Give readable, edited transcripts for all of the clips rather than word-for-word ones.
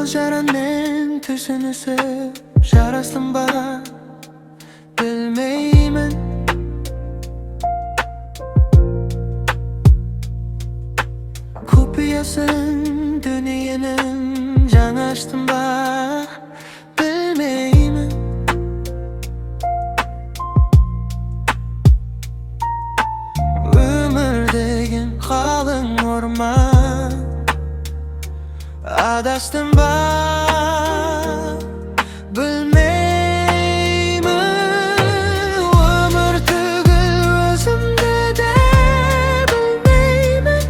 Қызыл жарамен түсінісіп жарастым ба білмеймін. Құпиясын дүниенің жаңа аштым ба білмеймін. Өмір деген қалың орман, адастым ба білмеймін. Өмір түгіл өзімді де білмеймін.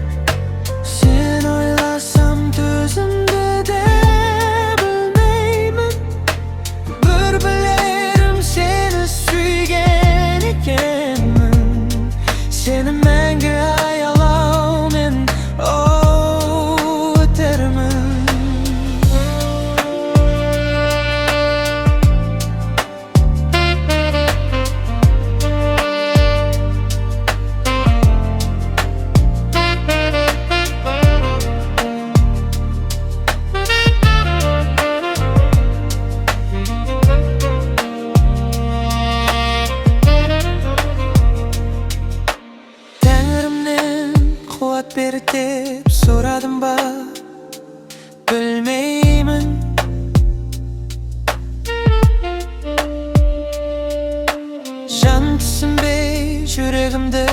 Сен ойласам төзімді де білмеймін. Бір білерім сені сүйген екенмін. Сені мәңгі аялаумен өтермін. Тәңірімнен қуат бер деп сұрадым ба білмеймін. Жан түсінбей жүрегімді